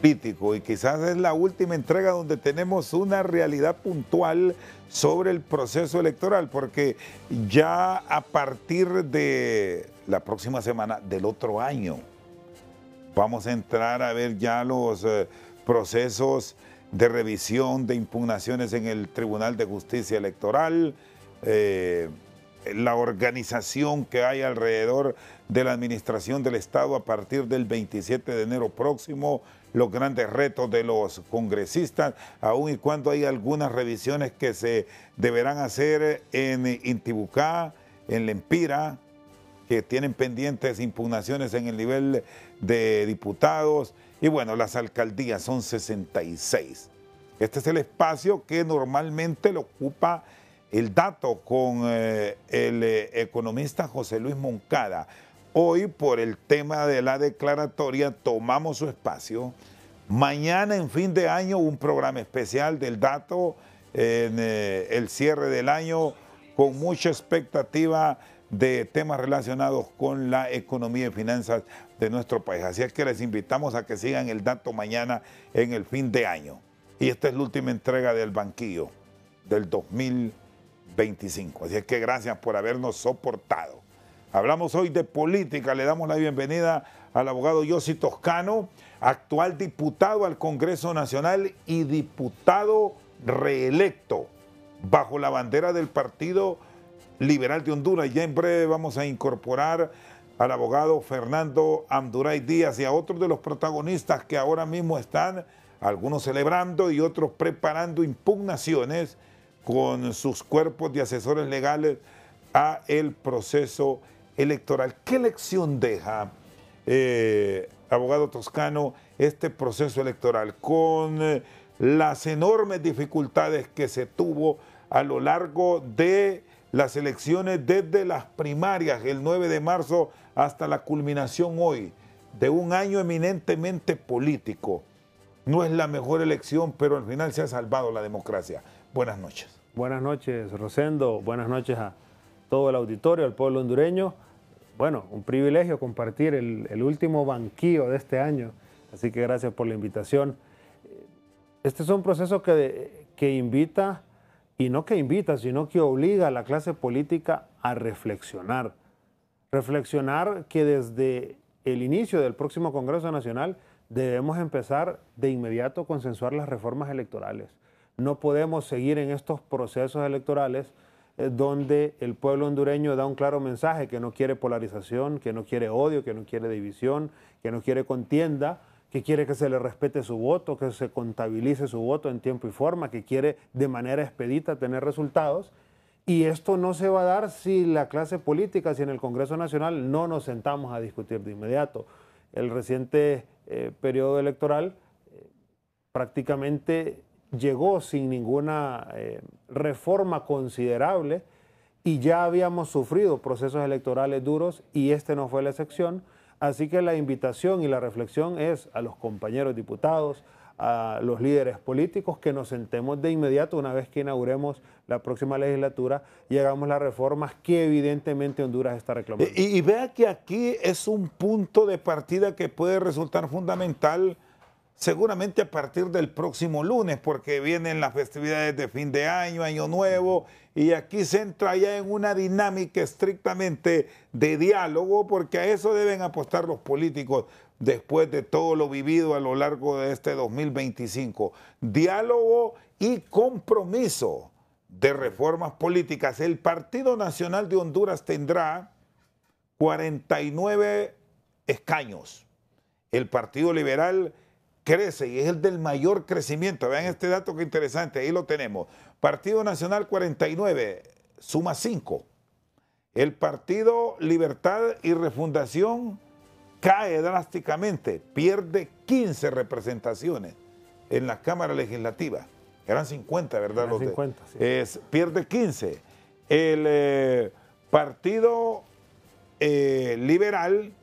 político y quizás es la última entrega donde tenemos una realidad puntual sobre el proceso electoral, porque ya a partir de la próxima semana del otro año vamos a entrar a ver ya los procesos de revisión de impugnaciones en el Tribunal de Justicia Electoral, la organización que hay alrededor de la administración del Estado a partir del 27 de enero próximo, los grandes retos de los congresistas, aun y cuando hay algunas revisiones que se deberán hacer en Intibucá, en Lempira, que tienen pendientes impugnaciones en el nivel de diputados, y bueno, las alcaldías son 66. Este es el espacio que normalmente lo ocupa el dato con el economista José Luis Moncada. Hoy, por el tema de la declaratoria, tomamos su espacio. Mañana, en fin de año, un programa especial del dato en el cierre del año, con mucha expectativa de temas relacionados con la economía y finanzas de nuestro país. Así es que les invitamos a que sigan el dato mañana en el fin de año. Y esta es la última entrega del banquillo del 2025. Así es que gracias por habernos soportado. Hablamos hoy de política. Le damos la bienvenida al abogado Yossi Toscano, actual diputado al Congreso Nacional y diputado reelecto bajo la bandera del Partido Liberal de Honduras. Ya en breve vamos a incorporar al abogado Fernando Amduray Díaz y a otros de los protagonistas que ahora mismo están, algunos celebrando y otros preparando impugnaciones con sus cuerpos de asesores legales a el proceso electoral. ¿Qué lección deja, abogado Toscano, este proceso electoral con las enormes dificultades que se tuvo a lo largo de las elecciones, desde las primarias el 9 de marzo hasta la culminación hoy de un año eminentemente político? No es la mejor elección, pero al final se ha salvado la democracia. Buenas noches. Buenas noches, Rosendo. Buenas noches a todo el auditorio, al pueblo hondureño. Bueno, un privilegio compartir el último banquillo de este año, así que gracias por la invitación. Este es un proceso que invita, y no que invita, sino que obliga a la clase política a reflexionar. Reflexionar que desde el inicio del próximo Congreso Nacional debemos empezar de inmediato a consensuar las reformas electorales. No podemos seguir en estos procesos electorales donde el pueblo hondureño da un claro mensaje que no quiere polarización, que no quiere odio, que no quiere división, que no quiere contienda, que quiere que se le respete su voto, que se contabilice su voto en tiempo y forma, que quiere de manera expedita tener resultados. Y esto no se va a dar si la clase política, si en el Congreso Nacional no nos sentamos a discutir de inmediato. El reciente periodo electoral prácticamente llegó sin ninguna reforma considerable y ya habíamos sufrido procesos electorales duros y este no fue la excepción. Así que la invitación y la reflexión es a los compañeros diputados, a los líderes políticos, que nos sentemos de inmediato una vez que inauguremos la próxima legislatura y hagamos las reformas que evidentemente Honduras está reclamando. Y vea que aquí es un punto de partida que puede resultar fundamental seguramente a partir del próximo lunes, porque vienen las festividades de fin de año, año nuevo, y aquí se entra ya en una dinámica estrictamente de diálogo, porque a eso deben apostar los políticos después de todo lo vivido a lo largo de este 2025. Diálogo y compromiso de reformas políticas. El Partido Nacional de Honduras tendrá 49 escaños. El Partido Liberal crece y es el del mayor crecimiento. Vean este dato que interesante, ahí lo tenemos. Partido Nacional 49, suma 5. El Partido Libertad y Refundación cae drásticamente, pierde 15 representaciones en la Cámara Legislativa. Eran 50, ¿verdad? Eran 50, sí. Pierde 15. El Partido Liberal,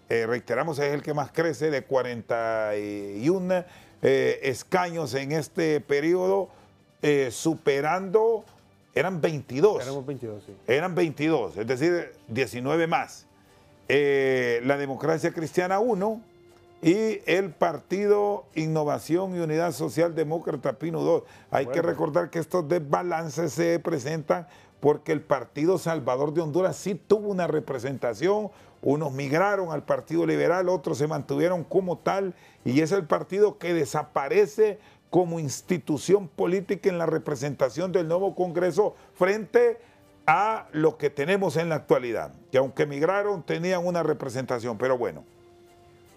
reiteramos, es el que más crece, de 41 escaños en este periodo, superando, eran 22. Éramos 22, sí. Eran 22, es decir, 19 más. La Democracia Cristiana 1 y el Partido Innovación y Unidad Social Demócrata Pino 2. Hay que recordar que estos desbalances se presentan porque el Partido Salvador de Honduras sí tuvo una representación, unos migraron al Partido Liberal, otros se mantuvieron como tal, y es el partido que desaparece como institución política en la representación del nuevo Congreso frente a lo que tenemos en la actualidad, que aunque migraron tenían una representación, pero bueno.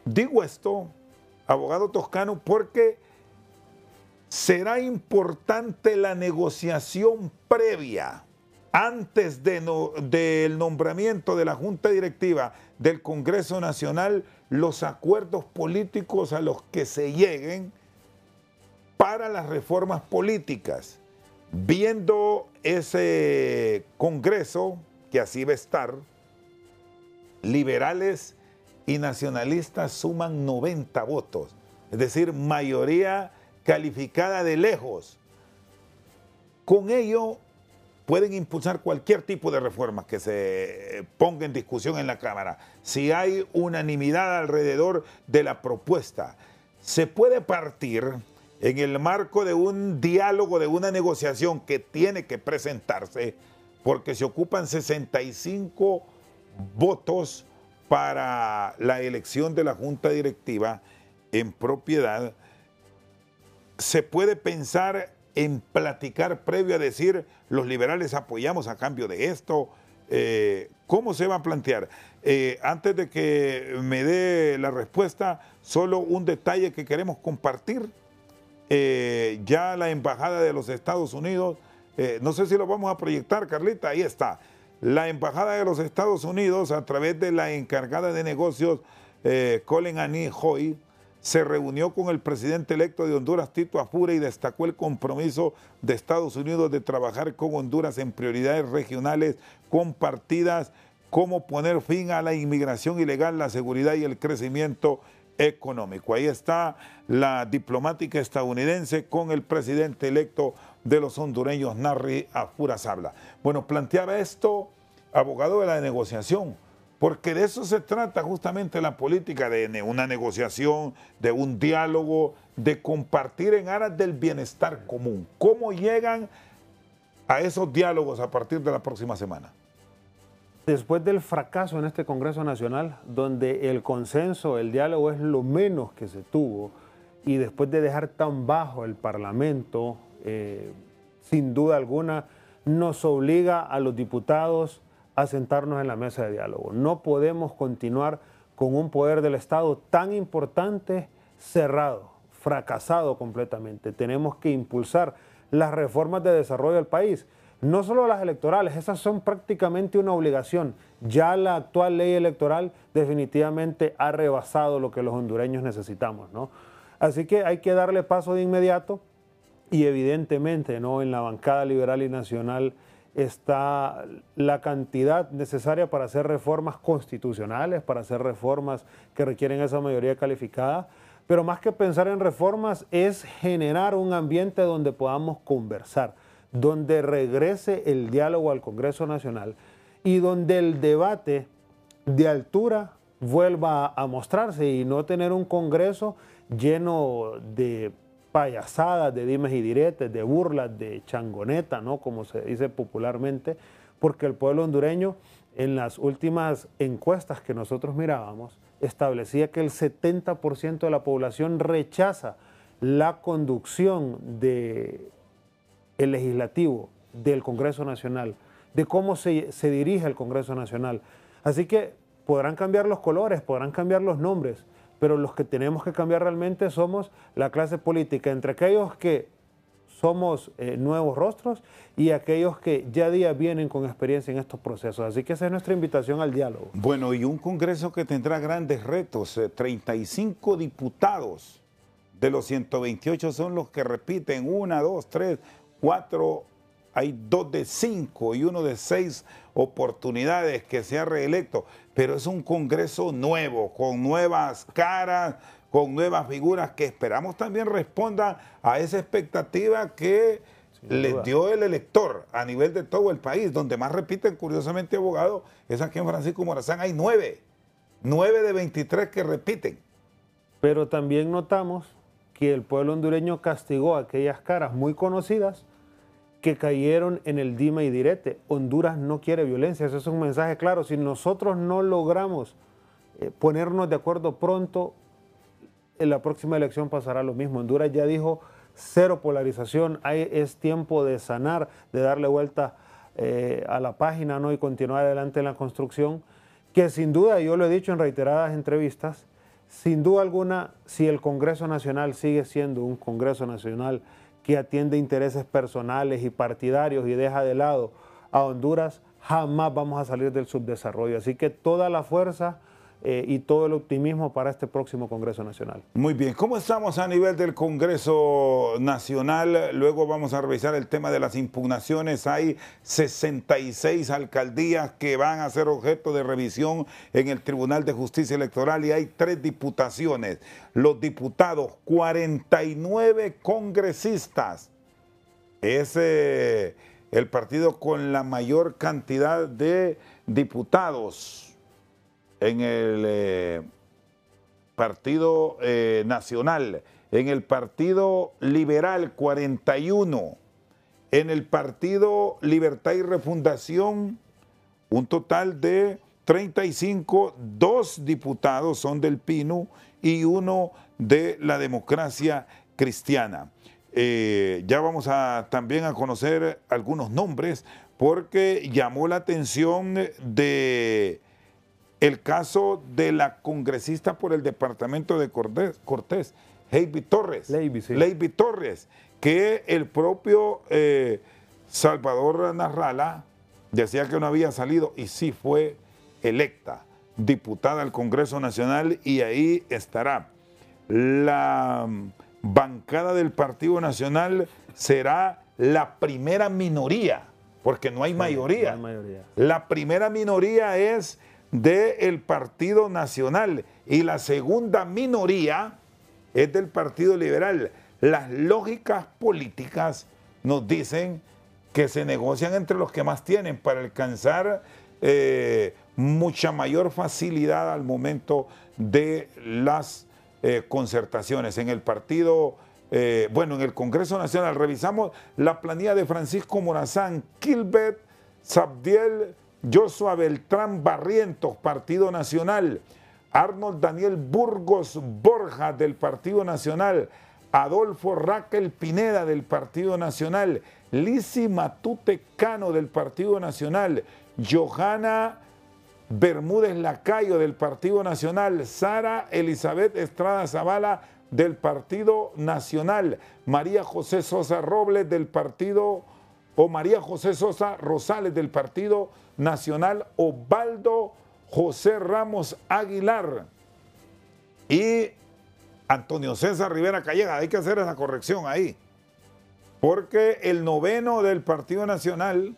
Digo esto, abogado Toscano, porque será importante la negociación previa antes del nombramiento de la Junta Directiva del Congreso Nacional, los acuerdos políticos a los que se lleguen para las reformas políticas. Viendo ese Congreso, que así va a estar, liberales y nacionalistas suman 90 votos, es decir, mayoría calificada de lejos. Con ello pueden impulsar cualquier tipo de reforma que se ponga en discusión en la Cámara. Si hay unanimidad alrededor de la propuesta, se puede partir en el marco de un diálogo, de una negociación que tiene que presentarse, porque se ocupan 65 votos para la elección de la Junta Directiva en propiedad. Se puede pensar en platicar previo a decir, los liberales apoyamos a cambio de esto. ¿Cómo se va a plantear? Antes de que me dé la respuesta, solo un detalle que queremos compartir. Ya la Embajada de los Estados Unidos, no sé si lo vamos a proyectar, Carlita, ahí está. La Embajada de los Estados Unidos, a través de la encargada de negocios, Colin Annie Hoy, se reunió con el presidente electo de Honduras, Tito Apure, y destacó el compromiso de Estados Unidos de trabajar con Honduras en prioridades regionales compartidas, como poner fin a la inmigración ilegal, la seguridad y el crecimiento económico. Ahí está la diplomática estadounidense con el presidente electo de los hondureños, Narri Afurazabla. Bueno, planteaba esto, abogado de la negociación, porque de eso se trata justamente la política, de una negociación, de un diálogo, de compartir en aras del bienestar común. ¿Cómo llegan a esos diálogos a partir de la próxima semana? Después del fracaso en este Congreso Nacional, donde el consenso, el diálogo es lo menos que se tuvo, y después de dejar tan bajo el Parlamento, sin duda alguna, nos obliga a los diputados a sentarnos en la mesa de diálogo. No podemos continuar con un poder del Estado tan importante cerrado, fracasado completamente. Tenemos que impulsar las reformas de desarrollo del país. No solo las electorales, esas son prácticamente una obligación. Ya la actual ley electoral definitivamente ha rebasado lo que los hondureños necesitamos, ¿no? Así que hay que darle paso de inmediato y evidentemente, ¿no?, en la bancada liberal y nacional está la cantidad necesaria para hacer reformas constitucionales, para hacer reformas que requieren esa mayoría calificada. Pero más que pensar en reformas es generar un ambiente donde podamos conversar, donde regrese el diálogo al Congreso Nacional y donde el debate de altura vuelva a mostrarse, y no tener un Congreso lleno de payasadas, de dimes y diretes, de burlas, de changoneta, ¿no?, como se dice popularmente, porque el pueblo hondureño, en las últimas encuestas que nosotros mirábamos, establecía que el 70% de la población rechaza la conducción del legislativo, del Congreso Nacional, de cómo se dirige el Congreso Nacional. Así que podrán cambiar los colores, podrán cambiar los nombres, pero los que tenemos que cambiar realmente somos la clase política, entre aquellos que somos nuevos rostros y aquellos que ya día vienen con experiencia en estos procesos. Así que esa es nuestra invitación al diálogo. Bueno, y un Congreso que tendrá grandes retos. 35 diputados de los 128 son los que repiten, 1, 2, 3, 4, hay 2 de 5 y 1 de 6 oportunidades que sea reelecto, pero es un Congreso nuevo, con nuevas caras, con nuevas figuras que esperamos también respondan a esa expectativa que les dio el elector a nivel de todo el país. Donde más repiten, curiosamente, abogado, es aquí en Francisco Morazán, hay 9 de 23 que repiten. Pero también notamos que el pueblo hondureño castigó a aquellas caras muy conocidas que cayeron en el dime y direte. Honduras no quiere violencia, ese es un mensaje claro. Si nosotros no logramos ponernos de acuerdo pronto, en la próxima elección pasará lo mismo. Honduras ya dijo cero polarización, es tiempo de sanar, de darle vuelta a la página, ¿no? Y continuar adelante en la construcción, que sin duda, yo lo he dicho en reiteradas entrevistas, sin duda alguna, si el Congreso Nacional sigue siendo un Congreso Nacional que atiende intereses personales y partidarios y deja de lado a Honduras, jamás vamos a salir del subdesarrollo. Así que toda la fuerza y todo el optimismo para este próximo Congreso Nacional. Muy bien, ¿cómo estamos a nivel del Congreso Nacional? Luego vamos a revisar el tema de las impugnaciones. Hay 66 alcaldías que van a ser objeto de revisión en el Tribunal de Justicia Electoral y hay 3 diputaciones. Los diputados, 49 congresistas. Es el partido con la mayor cantidad de diputados en el Partido Nacional, en el Partido Liberal 41, en el Partido Libertad y Refundación un total de 35, 2 diputados son del PINU y 1 de la Democracia Cristiana. Ya vamos también a conocer algunos nombres porque llamó la atención de el caso de la congresista por el departamento de Cortés, Heidi Torres. Leiby Torres, que el propio Salvador Narrala decía que no había salido y sí fue electa diputada al Congreso Nacional y ahí estará. La bancada del Partido Nacional será la primera minoría, porque no hay mayoría. No hay mayoría. La primera minoría es del Partido Nacional y la segunda minoría es del Partido Liberal. Las lógicas políticas nos dicen que se negocian entre los que más tienen para alcanzar mucha mayor facilidad al momento de las concertaciones. En el partido, en el Congreso Nacional revisamos la planilla de Francisco Morazán, Kilbert Sabdiel, Joshua Beltrán Barrientos, Partido Nacional, Arnold Daniel Burgos Borja del Partido Nacional, Adolfo Raquel Pineda del Partido Nacional, Lisi Matute Cano del Partido Nacional, Johanna Bermúdez Lacayo del Partido Nacional, Sara Elizabeth Estrada Zavala del Partido Nacional, María José Sosa Robles del Partido, o María José Sosa Rosales del Partido Nacional, Osvaldo José Ramos Aguilar y Antonio César Rivera Calleja. Hay que hacer esa corrección ahí, porque el noveno del Partido Nacional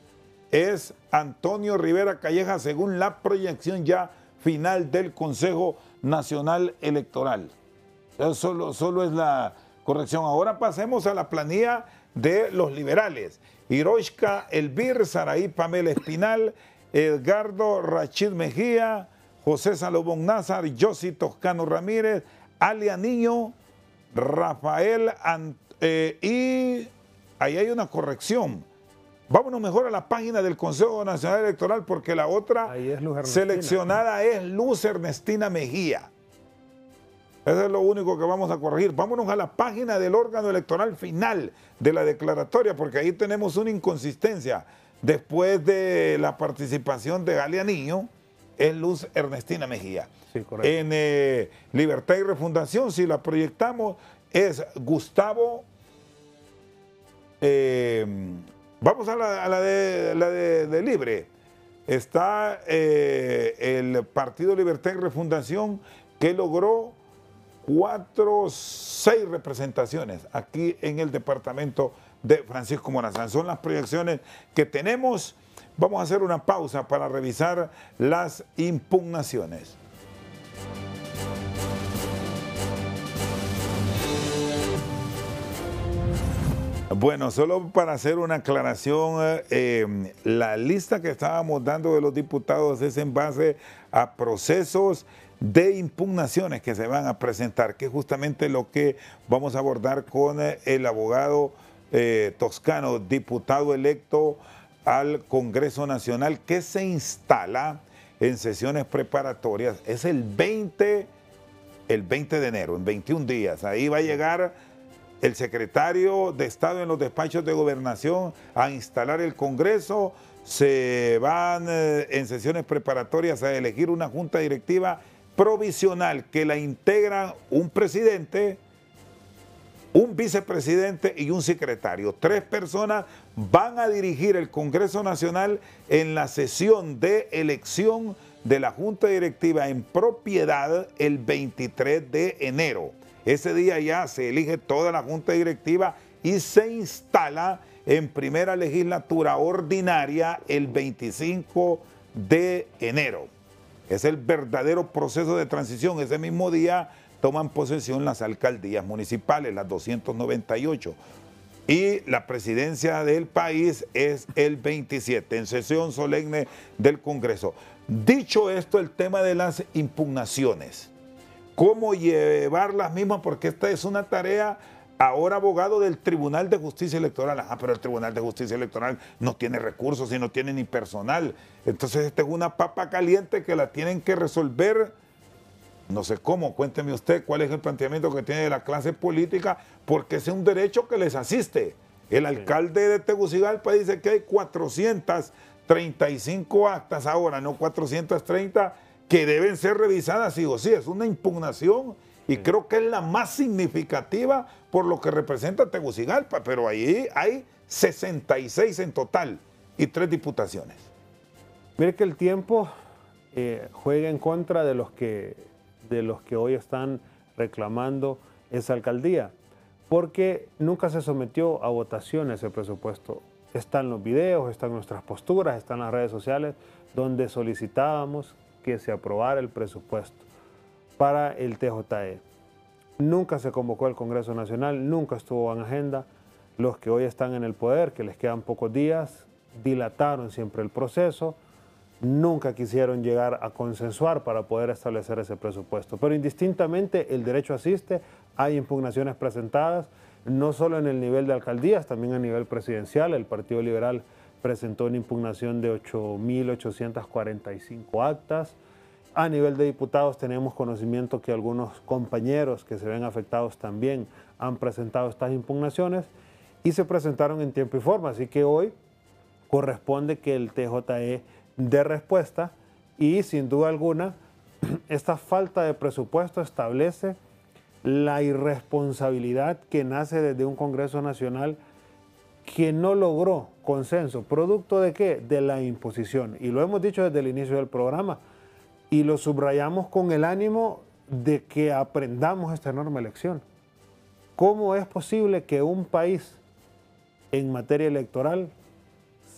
es Antonio Rivera Calleja según la proyección ya final del Consejo Nacional Electoral. Eso solo es la corrección. Ahora pasemos a la planilla de los liberales. Hiroshka Elvir, Saraí Pamela Espinal, Edgardo Rachid Mejía, José Salomón Nazar, Yossi Toscano Ramírez, Alia Niño, Rafael, y ahí hay una corrección. Vámonos mejor a la página del Consejo Nacional Electoral porque la otra seleccionada es Luz Ernestina Mejía. Eso es lo único que vamos a corregir. Vámonos a la página del órgano electoral final de la declaratoria, porque ahí tenemos una inconsistencia. Después de la participación de Galia Niño, es Luz Ernestina Mejía. Sí, correcto. En Libertad y Refundación, si la proyectamos, es Gustavo. Vamos a la de Libre. Está el Partido Libertad y Refundación, que logró 6 representaciones aquí en el departamento de Francisco Morazán. Son las proyecciones que tenemos. Vamos a hacer una pausa para revisar las impugnaciones. Bueno, solo para hacer una aclaración, la lista que estábamos dando de los diputados es en base a procesos de impugnaciones que se van a presentar, que es justamente lo que vamos a abordar con el abogado Toscano, diputado electo al Congreso Nacional, que se instala en sesiones preparatorias. Es el 20 de enero, en 21 días. Ahí va a llegar el secretario de Estado en los despachos de gobernación a instalar el Congreso. Se van en sesiones preparatorias a elegir una junta directiva provisional que la integran un presidente, un vicepresidente y un secretario. 3 personas van a dirigir el Congreso Nacional en la sesión de elección de la junta directiva en propiedad el 23 de enero. Ese día ya se elige toda la junta directiva y se instala en primera legislatura ordinaria el 25 de enero. Es el verdadero proceso de transición. Ese mismo día toman posesión las alcaldías municipales, las 298. Y la presidencia del país es el 27, en sesión solemne del Congreso. Dicho esto, el tema de las impugnaciones. ¿Cómo llevar las mismas? Porque esta es una tarea ahora abogado del Tribunal de Justicia Electoral. Pero el Tribunal de Justicia Electoral no tiene recursos y no tiene ni personal. Entonces esta es una papa caliente que la tienen que resolver. No sé cómo, cuénteme usted cuál es el planteamiento que tiene la clase política, porque es un derecho que les asiste. El alcalde de Tegucigalpa dice que hay 435 actas ahora, no 430, que deben ser revisadas sí o sí. Es una impugnación y creo que es la más significativa por lo que representa Tegucigalpa, pero ahí hay 66 en total y 3 diputaciones. Mire que el tiempo juega en contra de los que hoy están reclamando esa alcaldía, porque nunca se sometió a votación ese presupuesto. Están los videos, están nuestras posturas, están las redes sociales, donde solicitábamos que se aprobara el presupuesto para el TJE. Nunca se convocó el Congreso Nacional, nunca estuvo en agenda. Los que hoy están en el poder, que les quedan pocos días, dilataron siempre el proceso, nunca quisieron llegar a consensuar para poder establecer ese presupuesto. Pero indistintamente el derecho asiste, hay impugnaciones presentadas, no solo en el nivel de alcaldías, también a nivel presidencial. El Partido Liberal presentó una impugnación de 8.845 actas. A nivel de diputados tenemos conocimiento que algunos compañeros que se ven afectados también han presentado estas impugnaciones y se presentaron en tiempo y forma. Así que hoy corresponde que el TJE dé respuesta y sin duda alguna esta falta de presupuesto establece la irresponsabilidad que nace desde un Congreso Nacional que no logró consenso. ¿Producto de qué? De la imposición. Y lo hemos dicho desde el inicio del programa y lo subrayamos con el ánimo de que aprendamos esta enorme lección. ¿Cómo es posible que un país en materia electoral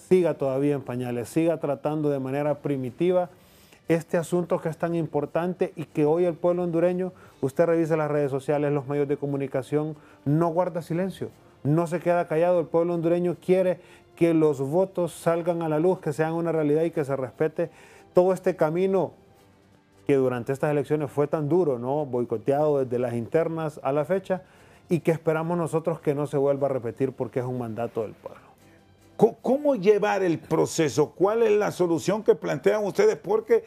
siga todavía en pañales, siga tratando de manera primitiva este asunto que es tan importante y que hoy el pueblo hondureño, usted revisa las redes sociales, los medios de comunicación, no guarda silencio, no se queda callado? El pueblo hondureño quiere que los votos salgan a la luz, que sean una realidad y que se respete todo este camino que durante estas elecciones fue tan duro, ¿no? Boicoteado desde las internas a la fecha y que esperamos nosotros que no se vuelva a repetir porque es un mandato del pueblo. ¿Cómo llevar el proceso? ¿Cuál es la solución que plantean ustedes? Porque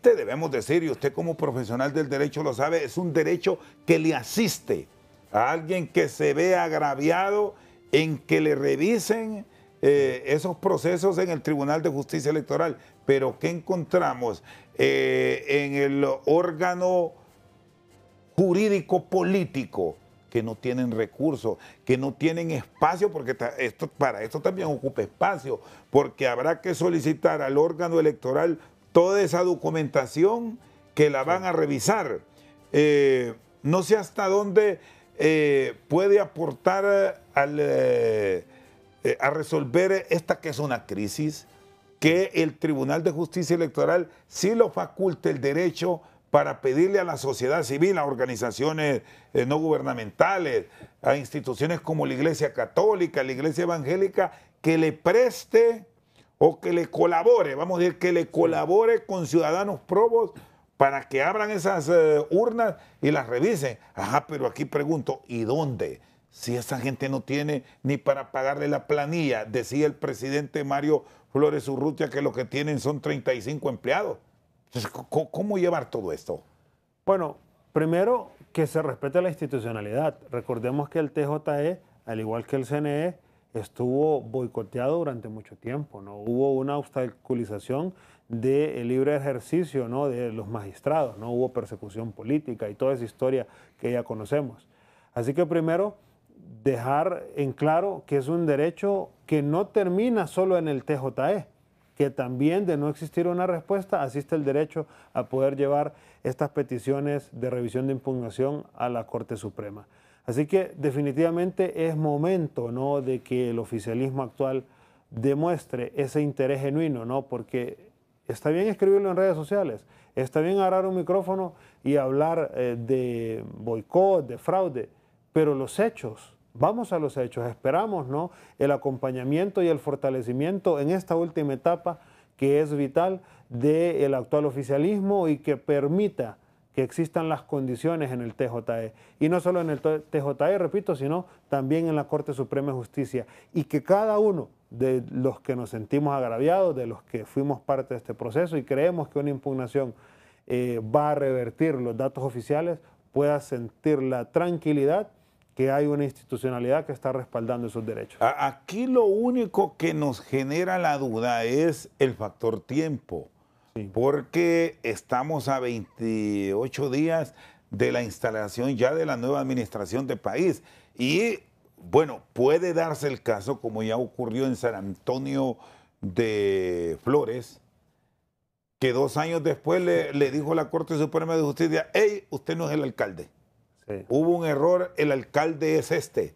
debemos decir, y usted como profesional del derecho lo sabe, es un derecho que le asiste a alguien que se ve agraviado en que le revisen esos procesos en el Tribunal de Justicia Electoral. Pero ¿qué encontramos en el órgano jurídico político? Que no tienen recursos, que no tienen espacio, porque para esto también ocupa espacio, porque habrá que solicitar al órgano electoral toda esa documentación que la van a revisar. No sé hasta dónde puede aportar a resolver esta que es una crisis, que el Tribunal de Justicia Electoral sí lo faculte el derecho para pedirle a la sociedad civil, a organizaciones no gubernamentales, a instituciones como la Iglesia Católica, la Iglesia Evangélica, que le preste o que le colabore, vamos a decir, que le colabore con ciudadanos probos para que abran esas urnas y las revisen. Ajá, pero aquí pregunto, ¿y dónde? Si esa gente no tiene ni para pagarle la planilla, decía el presidente Mario Flores Urrutia que lo que tienen son 35 empleados. Entonces, ¿cómo llevar todo esto? Bueno, primero que se respete la institucionalidad. Recordemos que el TJE, al igual que el CNE, estuvo boicoteado durante mucho tiempo, ¿no? Hubo una obstaculización del libre ejercicio, ¿no?, de los magistrados, no hubo persecución política y toda esa historia que ya conocemos. Así que primero, dejar en claro que es un derecho que no termina solo en el TJE, que también de no existir una respuesta asiste el derecho a poder llevar estas peticiones de revisión de impugnación a la Corte Suprema. Así que definitivamente es momento, ¿no?, de que el oficialismo actual demuestre ese interés genuino, ¿no?, porque está bien escribirlo en redes sociales, está bien agarrar un micrófono y hablar de boicot, de fraude, pero los hechos, vamos a los hechos, esperamos, ¿no?, el acompañamiento y el fortalecimiento en esta última etapa que es vital del actual oficialismo y que permita que existan las condiciones en el TJE. Y no solo en el TJE, repito, sino también en la Corte Suprema de Justicia. Y que cada uno de los que nos sentimos agraviados, de los que fuimos parte de este proceso y creemos que una impugnación va a revertir los datos oficiales, pueda sentir la tranquilidad que hay una institucionalidad que está respaldando esos derechos. Aquí lo único que nos genera la duda es el factor tiempo. Sí. Porque estamos a 28 días de la instalación ya de la nueva administración del país. Y bueno, puede darse el caso, como ya ocurrió en San Antonio de Flores, que 2 años después le dijo la Corte Suprema de Justicia: hey, usted no es el alcalde. Sí. Hubo un error, el alcalde es este.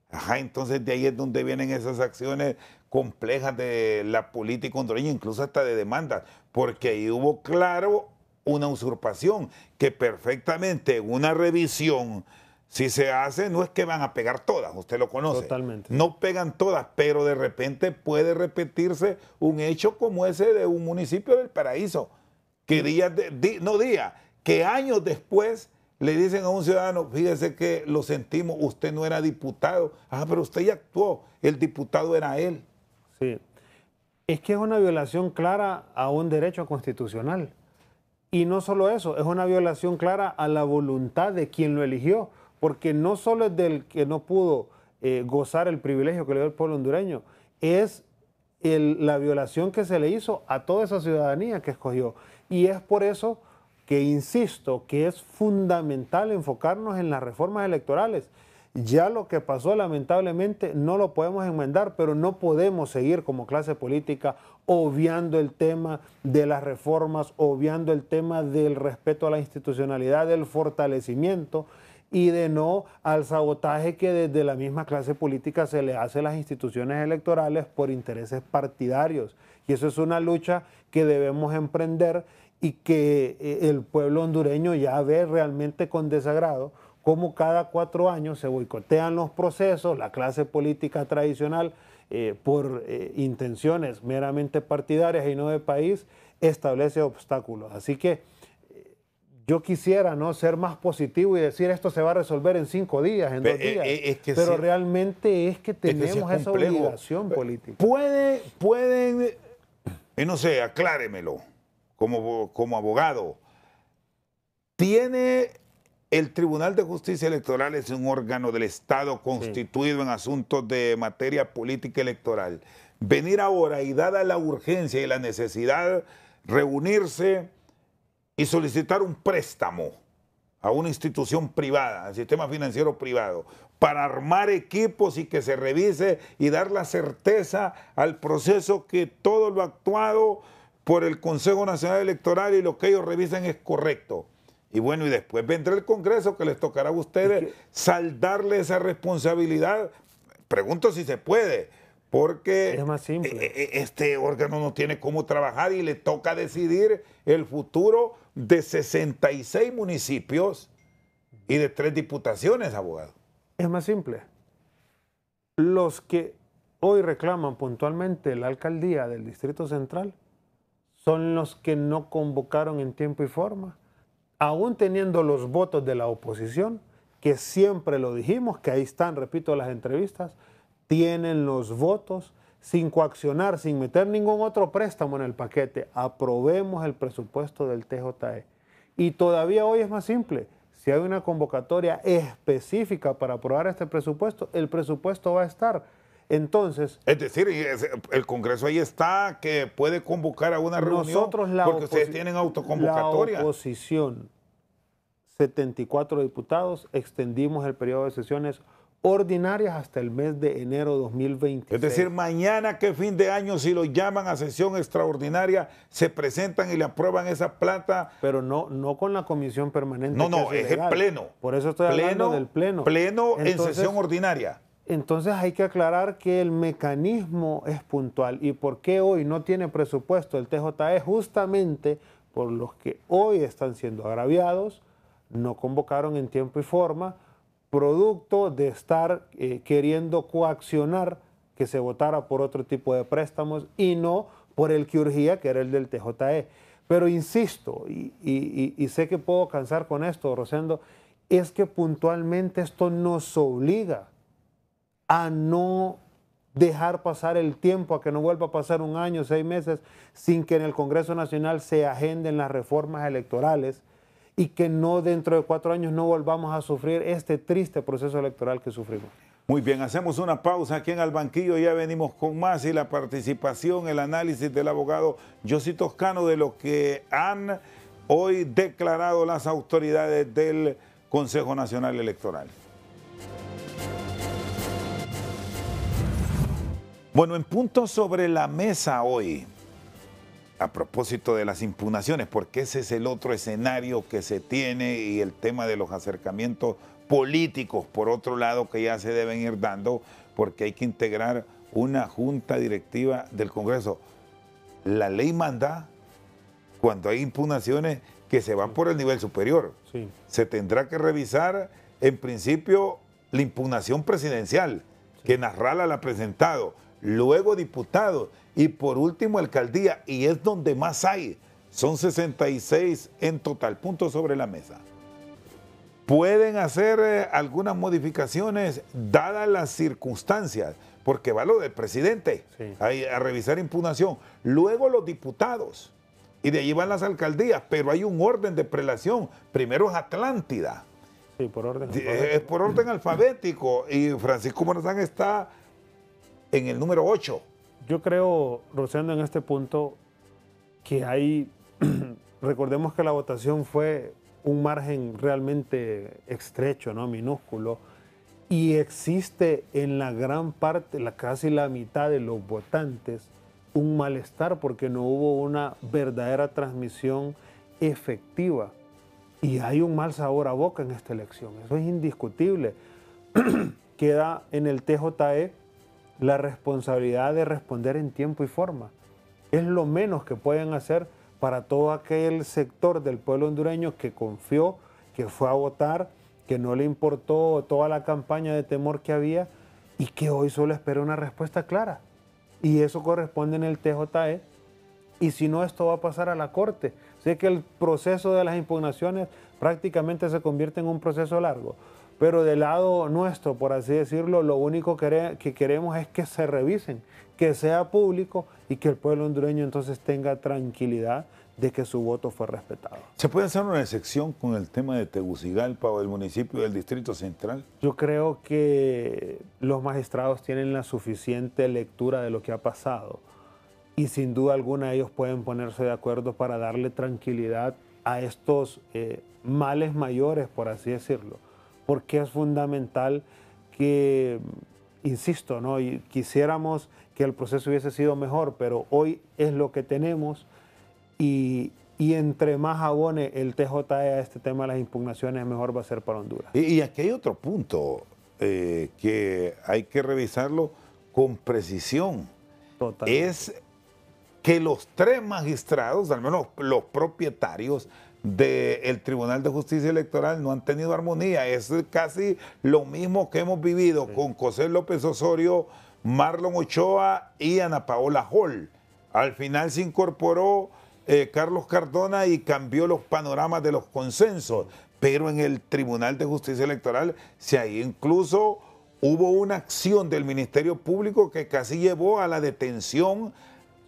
Ajá, entonces de ahí es donde vienen esas acciones complejas de la política hondureña, incluso hasta de demandas, porque ahí hubo, claro, una usurpación, que perfectamente una revisión, si se hace, no es que van a pegar todas, usted lo conoce. Totalmente. No pegan todas, pero de repente puede repetirse un hecho como ese de un municipio del Paraíso, que que años después le dicen a un ciudadano: fíjese que lo sentimos, usted no era diputado. Pero usted ya actuó, el diputado era él. Sí, es que es una violación clara a un derecho constitucional. Y no solo eso, es una violación clara a la voluntad de quien lo eligió, porque no solo es del que no pudo gozar el privilegio que le dio el pueblo hondureño, es la violación que se le hizo a toda esa ciudadanía que escogió. Y es por eso que insisto que es fundamental enfocarnos en las reformas electorales. Ya lo que pasó, lamentablemente, no lo podemos enmendar, pero no podemos seguir como clase política obviando el tema de las reformas, obviando el tema del respeto a la institucionalidad, del fortalecimiento y de no al sabotaje que desde la misma clase política se le hace a las instituciones electorales por intereses partidarios. Y eso es una lucha que debemos emprender y que el pueblo hondureño ya ve realmente con desagrado cómo cada 4 años se boicotean los procesos, la clase política tradicional, por intenciones meramente partidarias y no de país, establece obstáculos. Así que yo quisiera, ¿no?, ser más positivo y decir esto se va a resolver en 5 días, en 2 días, pero realmente es que tenemos esa obligación política. Pueden, no sé, acláremelo como abogado. ¿Tiene el Tribunal de Justicia Electoral, es un órgano del Estado constituido en asuntos de materia política electoral, venir ahora y dada la urgencia y la necesidad, reunirse y solicitar un préstamo a una institución privada, al sistema financiero privado, para armar equipos y que se revise y dar la certeza al proceso que todo lo actuado por el Consejo Nacional Electoral y lo que ellos revisen es correcto? Y bueno, y después vendrá el Congreso, que les tocará a ustedes saldarle esa responsabilidad. Pregunto si se puede, porque es más simple. este órgano no tiene cómo trabajar y le toca decidir el futuro de 66 municipios y de 3 diputaciones, abogado. Es más simple. Los que hoy reclaman puntualmente la alcaldía del Distrito Central son los que no convocaron en tiempo y forma, aún teniendo los votos de la oposición, que siempre lo dijimos, que ahí están, repito, las entrevistas, tienen los votos sin coaccionar, sin meter ningún otro préstamo en el paquete. Aprobemos el presupuesto del TJE. Y todavía hoy es más simple. Si hay una convocatoria específica para aprobar este presupuesto, el presupuesto va a estar. Entonces, es decir, el Congreso ahí está, que puede convocar a una reunión, porque ustedes tienen autoconvocatoria. La oposición, 74 diputados, extendimos el periodo de sesiones ordinarias hasta el mes de enero 2026. Es decir, mañana que fin de año, si lo llaman a sesión extraordinaria, se presentan y le aprueban esa plata. Pero no con la comisión permanente. No, es el pleno. Por eso estoy hablando del pleno. Pleno en sesión ordinaria. Entonces hay que aclarar que el mecanismo es puntual. ¿Y por qué hoy no tiene presupuesto el TJE? Justamente por los que hoy están siendo agraviados, no convocaron en tiempo y forma, producto de estar queriendo coaccionar que se votara por otro tipo de préstamos y no por el que urgía, que era el del TJE. Pero insisto, y sé que puedo cansar con esto, Rosendo, es que puntualmente esto nos obliga a no dejar pasar el tiempo, a que no vuelva a pasar un año, 6 meses, sin que en el Congreso Nacional se agenden las reformas electorales y que no dentro de 4 años no volvamos a sufrir este triste proceso electoral que sufrimos. Muy bien, hacemos una pausa aquí en Al Banquillo, ya venimos con más y la participación, el análisis del abogado Yosi Toscano de lo que han hoy declarado las autoridades del Consejo Nacional Electoral. Bueno, en punto sobre la mesa hoy, a propósito de las impugnaciones, porque ese es el otro escenario que se tiene y el tema de los acercamientos políticos, por otro lado, que ya se deben ir dando, porque hay que integrar una junta directiva del Congreso. La ley manda, cuando hay impugnaciones, que se van por el nivel superior. Sí. Se tendrá que revisar, en principio, la impugnación presidencial, que Nasralla la ha presentado, luego diputado y por último alcaldía, y es donde más hay. Son 66 en total. Punto sobre la mesa. Pueden hacer algunas modificaciones dadas las circunstancias, porque va lo del presidente, sí, a revisar impugnación. Luego los diputados, y de allí van las alcaldías, pero hay un orden de prelación. Primero es Atlántida. Sí, por orden alfabético. Es por orden alfabético, y Francisco Morazán está en el número 8. Yo creo, Rosendo, en este punto, que hay, recordemos que la votación fue un margen realmente estrecho, ¿no? Minúsculo, y existe en la gran parte, casi la mitad de los votantes, un malestar porque no hubo una verdadera transmisión efectiva. Y hay un mal sabor a boca en esta elección, eso es indiscutible. Queda en el TJE la responsabilidad de responder en tiempo y forma. Es lo menos que pueden hacer para todo aquel sector del pueblo hondureño que confió, que fue a votar, que no le importó toda la campaña de temor que había y que hoy solo espera una respuesta clara. Y eso corresponde en el TJE. Y si no, esto va a pasar a la Corte. Sé que el proceso de las impugnaciones prácticamente se convierte en un proceso largo. Pero del lado nuestro, por así decirlo, lo único que queremos es que se revisen, que sea público y que el pueblo hondureño entonces tenga tranquilidad de que su voto fue respetado. ¿Se puede hacer una excepción con el tema de Tegucigalpa o el municipio del Distrito Central? Yo creo que los magistrados tienen la suficiente lectura de lo que ha pasado y sin duda alguna ellos pueden ponerse de acuerdo para darle tranquilidad a estos males mayores, por así decirlo. Porque es fundamental que, insisto, ¿no? Y quisiéramos que el proceso hubiese sido mejor, pero hoy es lo que tenemos y entre más abone el TJE a este tema de las impugnaciones, mejor va a ser para Honduras. Y aquí hay otro punto que hay que revisarlo con precisión. Totalmente. Es que los tres magistrados, al menos los propietarios del Tribunal de Justicia Electoral, no han tenido armonía. Es casi lo mismo que hemos vivido con José López Osorio, Marlon Ochoa y Ana Paola Hall. Al final se incorporó Carlos Cardona y cambió los panoramas de los consensos. Pero en el Tribunal de Justicia Electoral, si ahí incluso hubo una acción del Ministerio Público que casi llevó a la detención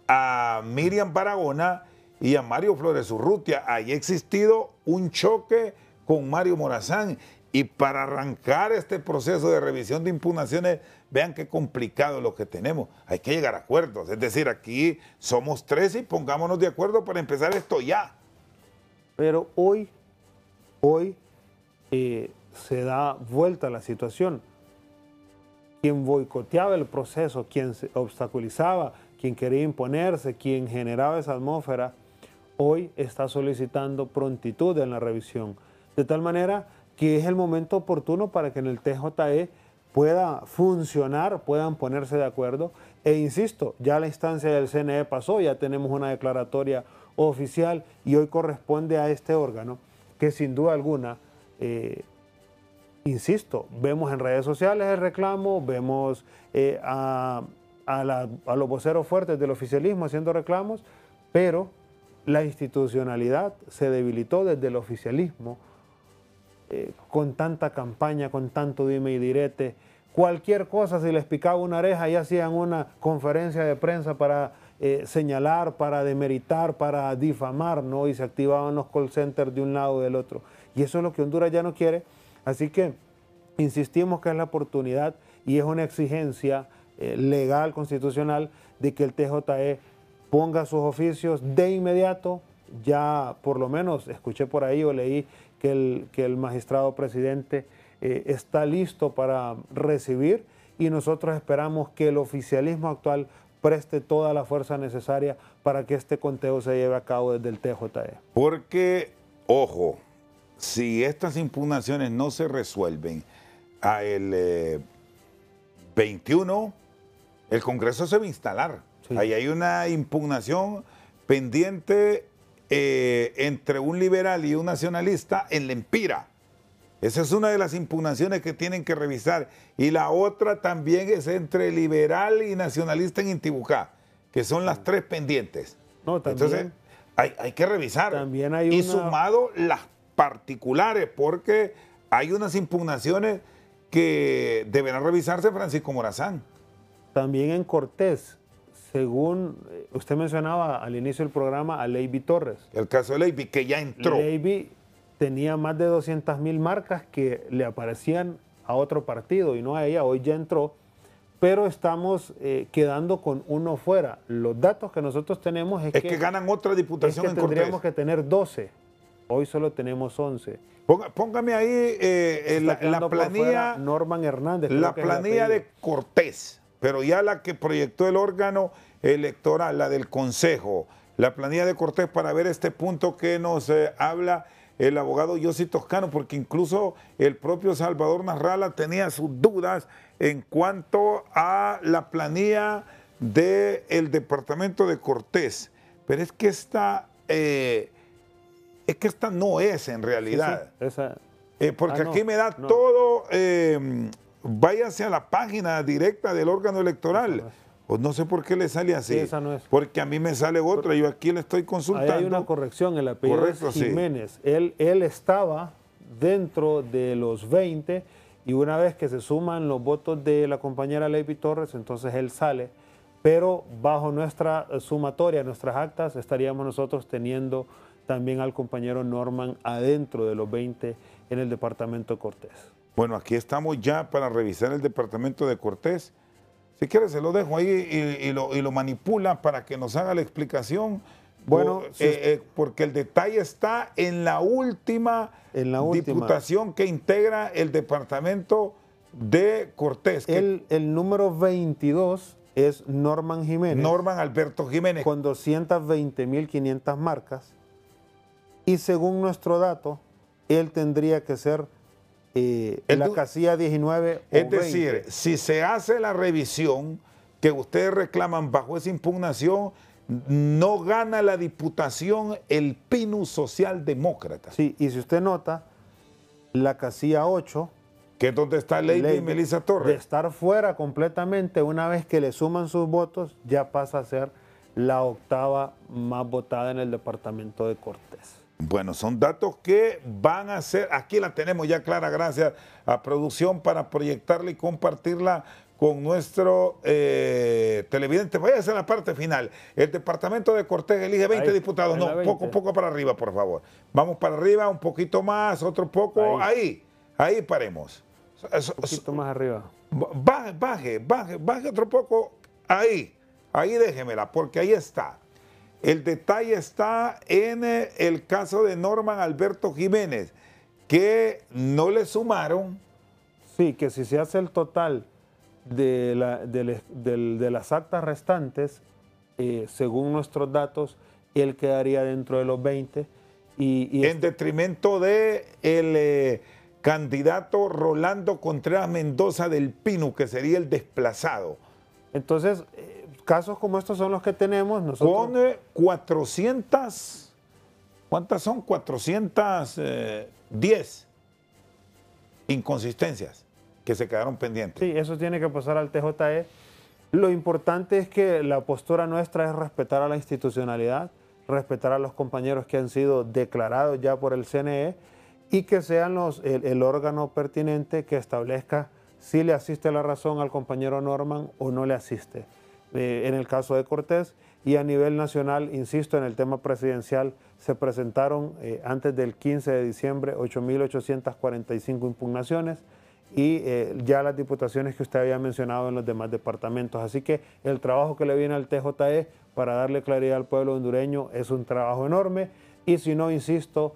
a Miriam Barahona y a Mario Flores Urrutia. Ahí ha existido un choque con Mario Morazán. Y para arrancar este proceso de revisión de impugnaciones, vean qué complicado lo que tenemos. Hay que llegar a acuerdos. Es decir, aquí somos tres y pongámonos de acuerdo para empezar esto ya. Pero hoy se da vuelta a la situación. Quien boicoteaba el proceso, quien se obstaculizaba, quien quería imponerse, quien generaba esa atmósfera, hoy está solicitando prontitud en la revisión. De tal manera que es el momento oportuno para que en el TJE pueda funcionar, puedan ponerse de acuerdo. E insisto, ya la instancia del CNE pasó, ya tenemos una declaratoria oficial y hoy corresponde a este órgano que sin duda alguna, insisto, vemos en redes sociales el reclamo, vemos a los voceros fuertes del oficialismo haciendo reclamos, pero la institucionalidad se debilitó desde el oficialismo con tanta campaña, con tanto dime y direte. Cualquier cosa, si les picaba una oreja, ya hacían una conferencia de prensa para señalar, para demeritar, para difamar, ¿no? Y se activaban los call centers de un lado o del otro. Y eso es lo que Honduras ya no quiere. Así que insistimos que es la oportunidad y es una exigencia legal, constitucional, de que el TJE ponga sus oficios de inmediato. Ya por lo menos escuché por ahí o leí que el magistrado presidente está listo para recibir y nosotros esperamos que el oficialismo actual preste toda la fuerza necesaria para que este conteo se lleve a cabo desde el TJE. Porque, ojo, si estas impugnaciones no se resuelven a el 21, el Congreso se va a instalar. Sí. Ahí hay una impugnación pendiente entre un liberal y un nacionalista en Lempira. Esa es una de las impugnaciones que tienen que revisar. Y la otra también es entre liberal y nacionalista en Intibucá, que son las tres pendientes. No, también, entonces, hay que revisar. También hay y sumado las particulares, porque hay unas impugnaciones que deberán revisarse, Francisco Morazán. También en Cortés, según usted mencionaba al inicio del programa a Leiby Torres. El caso de Leiby, que ya entró. Leiby tenía más de 200,000 marcas que le aparecían a otro partido y no a ella, hoy ya entró, pero estamos quedando con uno fuera. Los datos que nosotros tenemos es que ganan otra diputación en Cortés. Tendríamos que tener 12, hoy solo tenemos 11. Póngame ahí la planilla, Norman Hernández. La planilla de Cortés, pero ya la que proyectó el órgano electoral, la del Consejo, la planilla de Cortés para ver este punto que nos habla el abogado Yossi Toscano, porque incluso el propio Salvador Nasralla tenía sus dudas en cuanto a la planilla del departamento de Cortés. Pero es que esta no es en realidad. Sí, esa... porque aquí me da todo, váyase a la página directa del órgano electoral. Pues no sé por qué le sale así. Sí, esa no es. Porque a mí me sale otra, yo aquí le estoy consultando. Ahí hay una corrección, el apellido es Jiménez. Sí. Él estaba dentro de los 20 y una vez que se suman los votos de la compañera Leiby Torres, entonces él sale. Pero bajo nuestra sumatoria, nuestras actas, estaríamos nosotros teniendo también al compañero Norman adentro de los 20 en el departamento de Cortés. Bueno, aquí estamos ya para revisar el departamento de Cortés. Si quieres se lo dejo ahí y lo manipula para que nos haga la explicación. Bueno, porque el detalle está en la última diputación que integra el departamento de Cortés. El número 22 es Norman Jiménez. Norman Alberto Jiménez. Con 220,500 marcas. Y según nuestro dato, él tendría que ser la casilla 19 o es decir, 20. Si se hace la revisión, que ustedes reclaman bajo esa impugnación, no gana la diputación el PINU Socialdemócrata. Sí, y si usted nota, la casilla 8, que es donde está Lady Melissa de Torres. estar fuera completamente, una vez que le suman sus votos, ya pasa a ser la octava más votada en el departamento de Cortés. Bueno, son datos que van a ser, aquí la tenemos ya clara, gracias a producción para proyectarla y compartirla con nuestro televidente. Vaya a ser la parte final. El departamento de Cortés elige 20 diputados. No, 20. Poco para arriba, por favor. Vamos para arriba, un poquito más, otro poco. Ahí paremos. Un poquito más arriba. Baje otro poco. Ahí déjemela, porque ahí está. El detalle está en el caso de Norman Alberto Jiménez, que no le sumaron. Sí, que si se hace el total de las actas restantes, según nuestros datos, él quedaría dentro de los 20. En detrimento de el candidato Rolando Contreras Mendoza del PINU, que sería el desplazado. Entonces, casos como estos son los que tenemos nosotros. Con 400, ¿cuántas son? 410 inconsistencias que se quedaron pendientes. Sí, eso tiene que pasar al TJE. Lo importante es que la postura nuestra es respetar a la institucionalidad, respetar a los compañeros que han sido declarados ya por el CNE y que sean el órgano pertinente que establezca si le asiste la razón al compañero Norman o no le asiste. En el caso de Cortés, y a nivel nacional, insisto, en el tema presidencial, se presentaron antes del 15 de diciembre 8.845 impugnaciones y ya las diputaciones que usted había mencionado en los demás departamentos. Así que el trabajo que le viene al TJE para darle claridad al pueblo hondureño es un trabajo enorme y si no, insisto,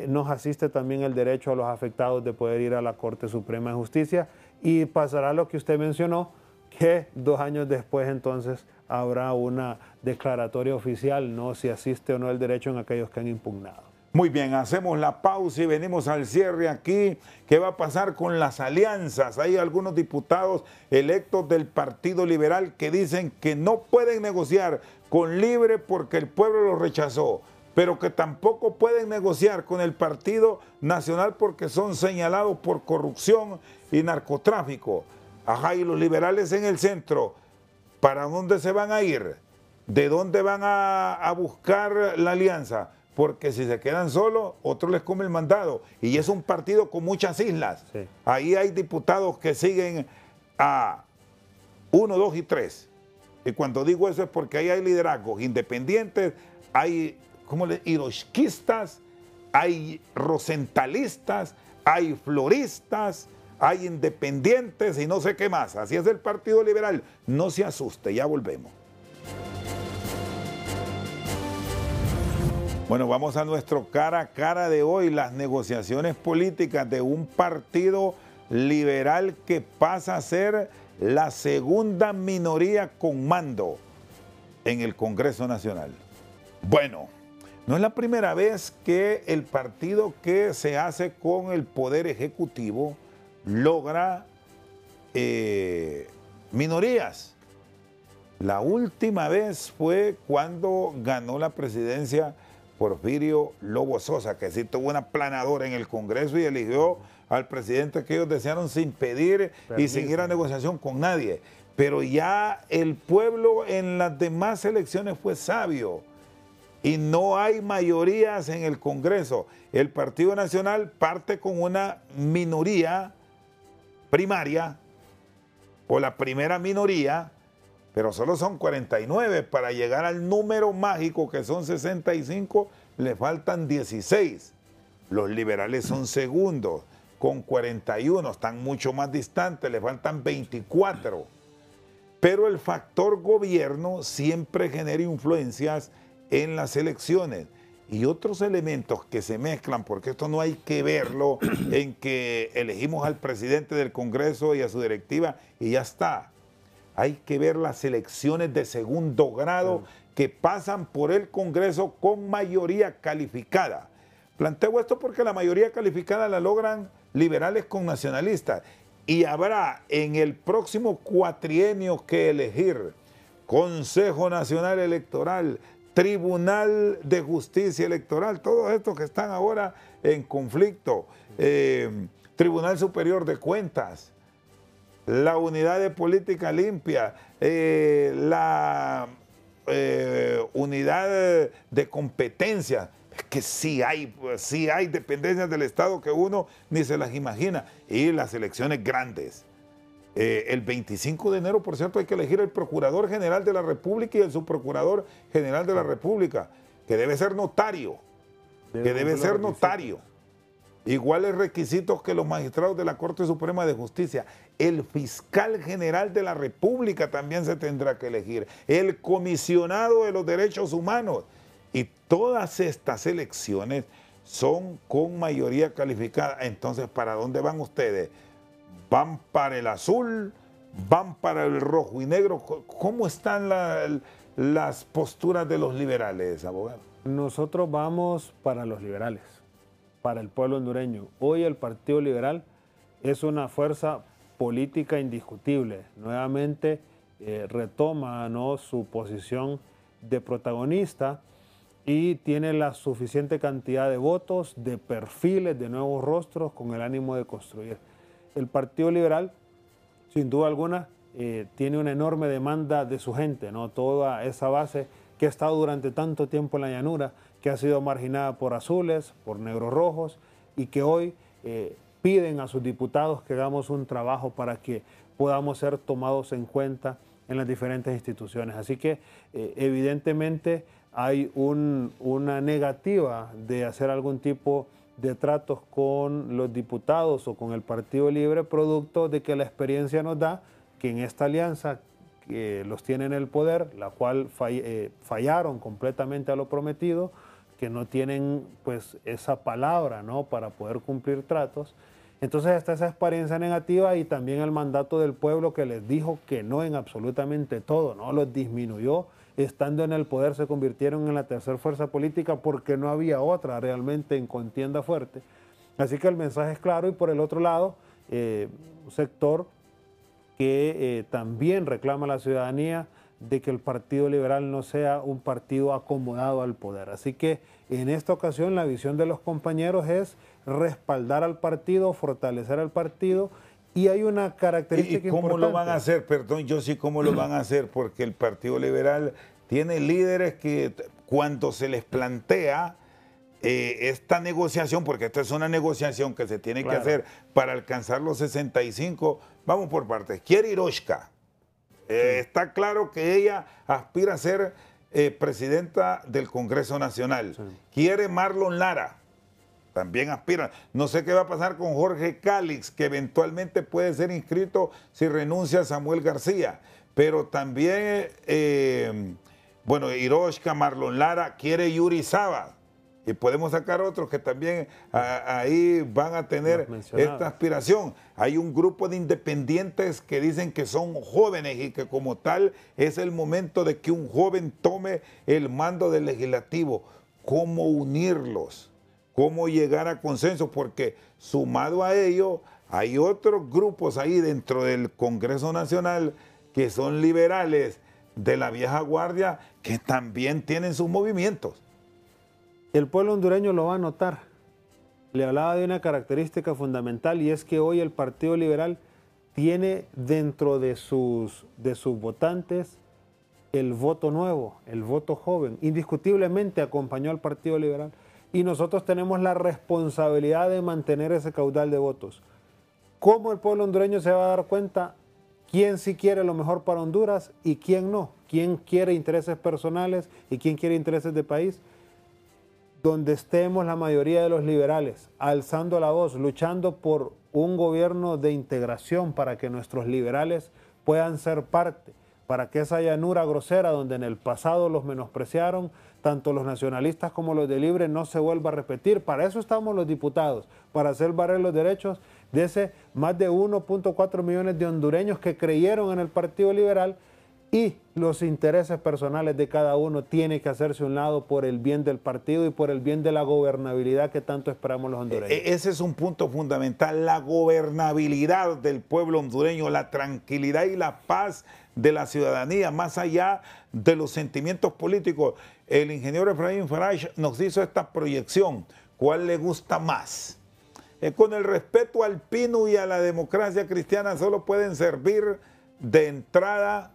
nos asiste también el derecho a los afectados de poder ir a la Corte Suprema de Justicia y pasará lo que usted mencionó, que 2 años después entonces habrá una declaratoria oficial, ¿no? Si asiste o no el derecho en aquellos que han impugnado. Muy bien, hacemos la pausa y venimos al cierre aquí. ¿Qué va a pasar con las alianzas? Hay algunos diputados electos del Partido Liberal que dicen que no pueden negociar con Libre porque el pueblo lo rechazó, pero que tampoco pueden negociar con el Partido Nacional porque son señalados por corrupción y narcotráfico. Ajá, y los liberales en el centro, ¿para dónde se van a ir? ¿De dónde van a buscar la alianza? Porque si se quedan solos, otro les come el mandado. Y es un partido con muchas islas. Sí. Ahí hay diputados que siguen a 1, 2 y 3. Y cuando digo eso es porque ahí hay liderazgos independientes, hay hirosquistas, hay rosentalistas, hay floristas, hay independientes y no sé qué más. Así es el Partido Liberal. No se asuste, ya volvemos. Bueno, vamos a nuestro cara a cara de hoy, las negociaciones políticas de un partido liberal que pasa a ser la segunda minoría con mando en el Congreso Nacional. Bueno, no es la primera vez que el partido que se hace con el Poder Ejecutivo logra minorías. La última vez fue cuando ganó la presidencia Porfirio Lobo Sosa, que sí tuvo una planadora en el Congreso y eligió al presidente que ellos desearon sin pedir y sin ir a negociación con nadie. Pero ya el pueblo en las demás elecciones fue sabio y no hay mayorías en el Congreso. El Partido Nacional parte con una minoría primaria o la primera minoría, pero solo son 49. Para llegar al número mágico que son 65, le faltan 16. Los liberales son segundos, con 41, están mucho más distantes, le faltan 24. Pero el factor gobierno siempre genera influencias en las elecciones. Y otros elementos que se mezclan, porque esto no hay que verlo en que elegimos al presidente del Congreso y a su directiva y ya está. Hay que ver las elecciones de segundo grado que pasan por el Congreso con mayoría calificada. Planteo esto porque la mayoría calificada la logran liberales con nacionalistas y habrá en el próximo cuatrienio que elegir Consejo Nacional Electoral, Tribunal de Justicia Electoral, todos estos que están ahora en conflicto, Tribunal Superior de Cuentas, la Unidad de Política Limpia, la Unidad de Competencia, que sí hay dependencias del Estado que uno ni se las imagina, y las elecciones grandes. El 25 de enero, por cierto, hay que elegir el Procurador General de la República y el Subprocurador General de la República, que debe ser notario, Iguales requisitos que los magistrados de la Corte Suprema de Justicia. El fiscal general de la República también se tendrá que elegir. El comisionado de los derechos humanos. Y todas estas elecciones son con mayoría calificada. Entonces, ¿para dónde van ustedes? ¿Van para el azul? ¿Van para el rojo y negro? ¿Cómo están las posturas de los liberales, abogado? Nosotros vamos para los liberales, para el pueblo hondureño. Hoy el Partido Liberal es una fuerza política indiscutible. Nuevamente retoma, ¿no?, su posición de protagonista y tiene la suficiente cantidad de votos, de perfiles, de nuevos rostros con el ánimo de construir. El Partido Liberal, sin duda alguna, tiene una enorme demanda de su gente, ¿no? Toda esa base que ha estado durante tanto tiempo en la llanura, que ha sido marginada por azules, por negros rojos, y que hoy piden a sus diputados que hagamos un trabajo para que podamos ser tomados en cuenta en las diferentes instituciones. Así que evidentemente hay una negativa de hacer algún tipo de tratos con los diputados o con el Partido Libre, producto de que la experiencia nos da que en esta alianza que los tiene en el poder, la cual fallaron completamente a lo prometido, que no tienen pues esa palabra, ¿no?, para poder cumplir tratos. Entonces está esa experiencia negativa y también el mandato del pueblo que les dijo que no en absolutamente todo, ¿no? Los disminuyó. Estando en el poder se convirtieron en la tercera fuerza política porque no había otra realmente en contienda fuerte. Así que el mensaje es claro. Y por el otro lado, un sector que también reclama a la ciudadanía de que el Partido Liberal no sea un partido acomodado al poder. Así que en esta ocasión la visión de los compañeros es respaldar al partido, fortalecer al partido. Y hay una característica importante. ¿Y cómo lo van a hacer? Perdón, yo sí, ¿cómo lo van a hacer? Porque el Partido Liberal tiene líderes que cuando se les plantea esta negociación, porque esta es una negociación que se tiene que hacer para alcanzar los 65, vamos por partes. Quiere Hiroshka. Está claro que ella aspira a ser presidenta del Congreso Nacional. Sí. Quiere Marlon Lara. También aspiran. No sé qué va a pasar con Jorge Calix, que eventualmente puede ser inscrito si renuncia a Samuel García. Pero también, bueno, Hiroshka, Marlon Lara, quiere Yuri Saba. Y podemos sacar otros que también ahí van a tener esta aspiración. Hay un grupo de independientes que dicen que son jóvenes y que como tal es el momento de que un joven tome el mando del legislativo. ¿Cómo unirlos? ¿Cómo llegar a consenso? Porque sumado a ello, hay otros grupos ahí dentro del Congreso Nacional que son liberales de la vieja guardia que también tienen sus movimientos. El pueblo hondureño lo va a notar. Le hablaba de una característica fundamental y es que hoy el Partido Liberal tiene dentro de sus votantes el voto nuevo, el voto joven. Indiscutiblemente acompañó al Partido Liberal. Y nosotros tenemos la responsabilidad de mantener ese caudal de votos. ¿Cómo el pueblo hondureño se va a dar cuenta quién sí quiere lo mejor para Honduras y quién no? ¿Quién quiere intereses personales y quién quiere intereses de país? Donde estemos la mayoría de los liberales alzando la voz, luchando por un gobierno de integración para que nuestros liberales puedan ser parte, para que esa llanura grosera donde en el pasado los menospreciaron, tanto los nacionalistas como los de Libre, no se vuelva a repetir. Para eso estamos los diputados, para hacer valer los derechos de ese más de 1.4 millones de hondureños que creyeron en el Partido Liberal y los intereses personales de cada uno tienen que hacerse a un lado por el bien del partido y por el bien de la gobernabilidad que tanto esperamos los hondureños. Ese es un punto fundamental, la gobernabilidad del pueblo hondureño, la tranquilidad y la paz de la ciudadanía, más allá de los sentimientos políticos. El ingeniero Efraín Farage nos hizo esta proyección. ¿Cuál le gusta más? Con el respeto al PINU y a la democracia cristiana solo pueden servir de entrada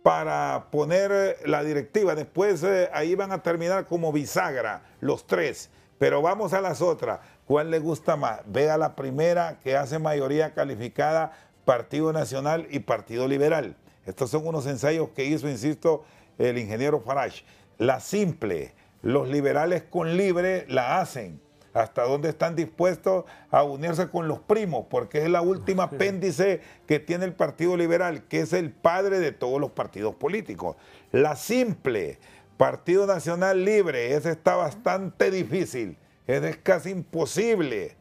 para poner la directiva. Después ahí van a terminar como bisagra los tres. Pero vamos a las otras. ¿Cuál le gusta más? Vea la primera, que hace mayoría calificada, Partido Nacional y Partido Liberal. Estos son unos ensayos que hizo, insisto, el ingeniero Farage. La simple, los liberales con Libre la hacen. Hasta dónde están dispuestos a unirse con los primos, porque es la última apéndice que tiene el Partido Liberal, que es el padre de todos los partidos políticos. La simple, Partido Nacional Libre, ese está bastante difícil, ese es casi imposible,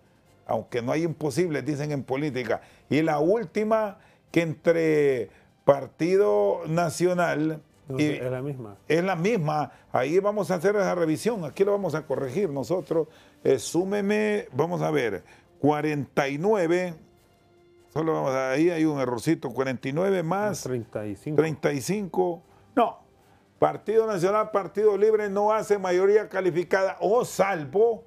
aunque no hay imposibles, dicen en política. Y la última, que entre Partido Nacional... Es la misma. Es la misma. Ahí vamos a hacer esa revisión. Aquí lo vamos a corregir nosotros. Súmeme, vamos a ver, 49. Solo vamos a, ahí hay un errorcito. 49 más 35. 35. No. Partido Nacional, Partido Libre no hace mayoría calificada. O salvo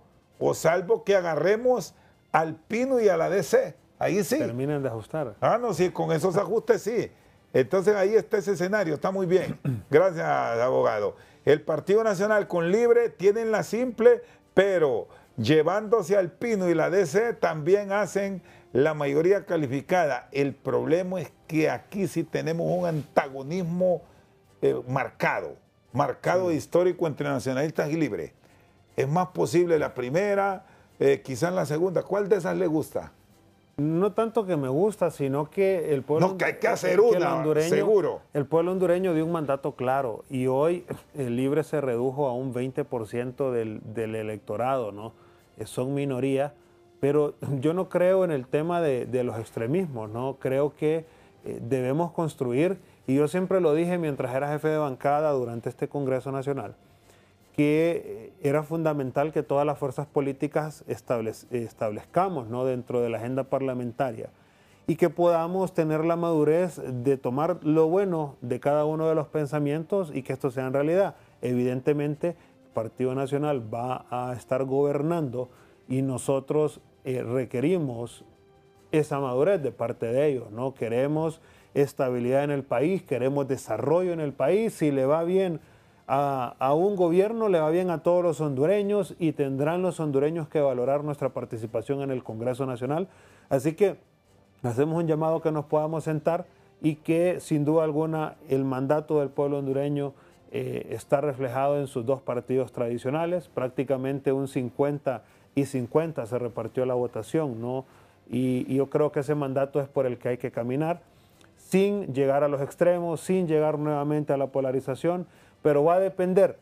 que agarremos al PINU y a la DC. Ahí sí. Terminan de ajustar. Ah, no, sí, con esos ajustes sí. Entonces ahí está ese escenario, está muy bien. Gracias, abogado. El Partido Nacional con Libre tienen la simple, pero llevándose al PINU y la DC también hacen la mayoría calificada. El problema es que aquí sí tenemos un antagonismo marcado histórico entre nacionalistas y Libre. Es más posible la primera, quizás la segunda. ¿Cuál de esas le gusta? No tanto que me gusta, sino que el pueblo... No, que hay que hacer una, seguro. El pueblo hondureño dio un mandato claro y hoy el Libre se redujo a un 20% del electorado, ¿no? Son minoría, pero yo no creo en el tema de los extremismos, ¿no? Creo que debemos construir, y yo siempre lo dije mientras era jefe de bancada durante este Congreso Nacional, que era fundamental que todas las fuerzas políticas establezcamos, ¿no?, dentro de la agenda parlamentaria y que podamos tener la madurez de tomar lo bueno de cada uno de los pensamientos y que esto sea en realidad. Evidentemente, el Partido Nacional va a estar gobernando y nosotros requerimos esa madurez de parte de ellos, ¿no? Queremos estabilidad en el país, queremos desarrollo en el país. Si le va bien a un gobierno, le va bien a todos los hondureños y tendrán los hondureños que valorar nuestra participación en el Congreso Nacional. Así que hacemos un llamado que nos podamos sentar y que sin duda alguna el mandato del pueblo hondureño está reflejado en sus dos partidos tradicionales. Prácticamente un 50 y 50 se repartió la votación, ¿no? Y yo creo que ese mandato es por el que hay que caminar, sin llegar a los extremos, sin llegar nuevamente a la polarización, pero va a depender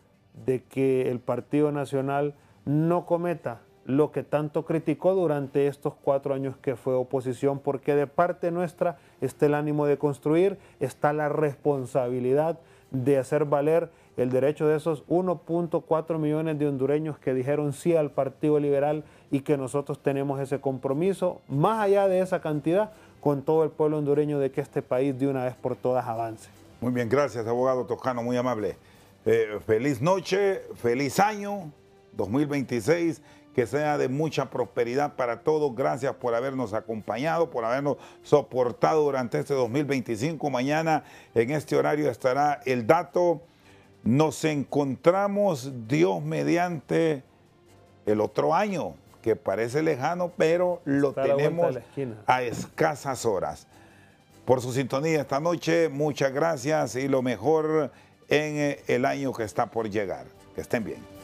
de que el Partido Nacional no cometa lo que tanto criticó durante estos 4 años que fue oposición, porque de parte nuestra está el ánimo de construir, está la responsabilidad de hacer valer el derecho de esos 1.4 millones de hondureños que dijeron sí al Partido Liberal y que nosotros tenemos ese compromiso, más allá de esa cantidad, con todo el pueblo hondureño de que este país de una vez por todas avance. Muy bien, gracias, abogado Toscano, muy amable. Feliz noche, feliz año 2026, que sea de mucha prosperidad para todos. Gracias por habernos acompañado, por habernos soportado durante este 2025. Mañana en este horario estará el dato. Nos encontramos, Dios mediante, el otro año, que parece lejano, pero lo tenemos a escasas horas. Por su sintonía esta noche, muchas gracias y lo mejor en el año que está por llegar. Que estén bien.